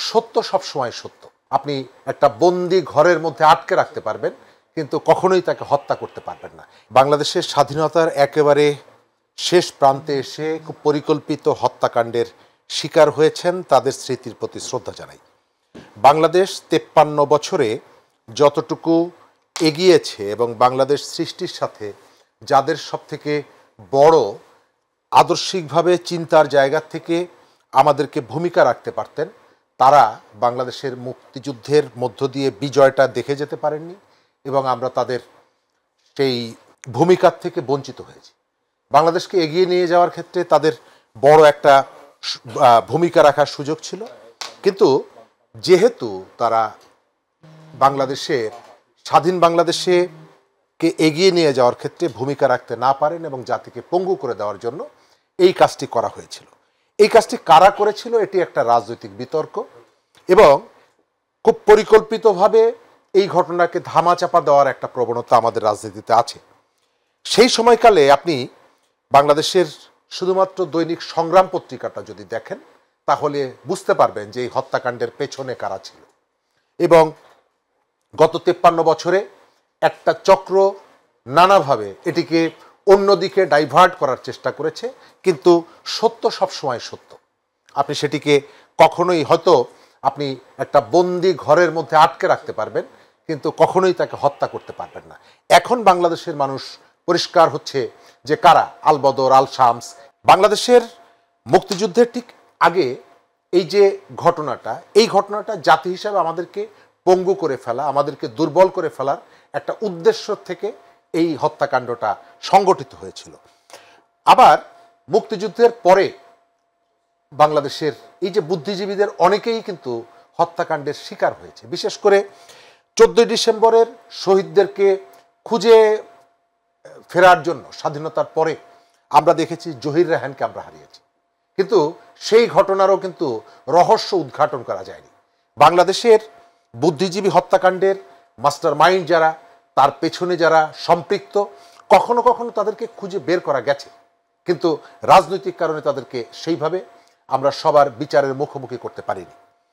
সত্য সবসময় সত্য। আপনি একটা বন্দি ঘরের মধ্যে আটকে রাখতে পারবেন, কিন্তু কখনোই তাকে হত্যা করতে পারবেন না। বাংলাদেশের স্বাধীনতার একেবারে শেষ প্রান্তে এসে খুব পরিকল্পিত হত্যাকাণ্ডের শিকার হয়েছেন, তাদের স্মৃতির প্রতি শ্রদ্ধা জানাই। বাংলাদেশ 53 বছরে যতটুকু এগিয়েছে এবং বাংলাদেশ সৃষ্টির সাথে যাদের সবথেকে বড় আদর্শিকভাবে চিন্তার জায়গা থেকে আমাদেরকে ভূমিকা রাখতে পারতেন, তারা বাংলাদেশের মুক্তিযুদ্ধের মধ্য দিয়ে বিজয়টা দেখে যেতে পারেননি এবং আমরা তাদের সেই ভূমিকার থেকে বঞ্চিত হয়েছি। বাংলাদেশকে এগিয়ে নিয়ে যাওয়ার ক্ষেত্রে তাদের বড় একটা ভূমিকা রাখার সুযোগ ছিল, কিন্তু যেহেতু তারা বাংলাদেশের স্বাধীন বাংলাদেশে কে এগিয়ে নিয়ে যাওয়ার ক্ষেত্রে ভূমিকা রাখতে না পারেন এবং জাতিকে পঙ্গু করে দেওয়ার জন্য এই কাজটি করা হয়েছিল। এই কাজটি কারা করেছিল এটি একটা রাজনৈতিক বিতর্ক এবং খুব পরিকল্পিতভাবে এই ঘটনাকে ধামাচাপা দেওয়ার একটা প্রবণতা আমাদের রাজনীতিতে আছে। সেই সময়কালে আপনি বাংলাদেশের শুধুমাত্র দৈনিক সংগ্রাম পত্রিকাটা যদি দেখেন তাহলে বুঝতে পারবেন যে এই হত্যাকাণ্ডের পেছনে কারা ছিল। এবং গত 53 বছরে একটা চক্র নানাভাবে এটিকে অন্যদিকে ডাইভার্ট করার চেষ্টা করেছে, কিন্তু সত্য সবসময় সত্য। আপনি সেটিকে কখনোই হয়তো আপনি একটা বন্দি ঘরের মধ্যে আটকে রাখতে পারবেন, কিন্তু কখনোই তাকে হত্যা করতে পারবেন না। এখন বাংলাদেশের মানুষ পরিষ্কার হচ্ছে যে কারা আল বদর, আল শামস। বাংলাদেশের মুক্তিযুদ্ধের ঠিক আগে এই যে ঘটনাটা, এই ঘটনাটা জাতি হিসাবে আমাদেরকে পঙ্গু করে ফেলা, আমাদেরকে দুর্বল করে ফেলার একটা উদ্দেশ্য থেকে এই হত্যাকাণ্ডটা সংগঠিত হয়েছিল। আবার মুক্তিযুদ্ধের পরে বাংলাদেশের এই যে বুদ্ধিজীবীদের অনেকেই কিন্তু হত্যাকাণ্ডের শিকার হয়েছে। বিশেষ করে 14 ডিসেম্বরের শহীদদেরকে খুঁজে ফেরার জন্য স্বাধীনতার পরে আমরা দেখেছি জহির রেহানকে আমরা হারিয়েছি, কিন্তু সেই ঘটনারও কিন্তু রহস্য উদ্ঘাটন করা যায়নি। বাংলাদেশের বুদ্ধিজীবী হত্যাকাণ্ডের মাস্টার মাইন্ড যারা, তার পেছনে যারা সম্পৃক্ত, কখনো কখনো তাদেরকে খুঁজে বের করা গেছে, কিন্তু রাজনৈতিক কারণে তাদেরকে সেইভাবে আমরা সবার বিচারের মুখোমুখি করতে পারিনি।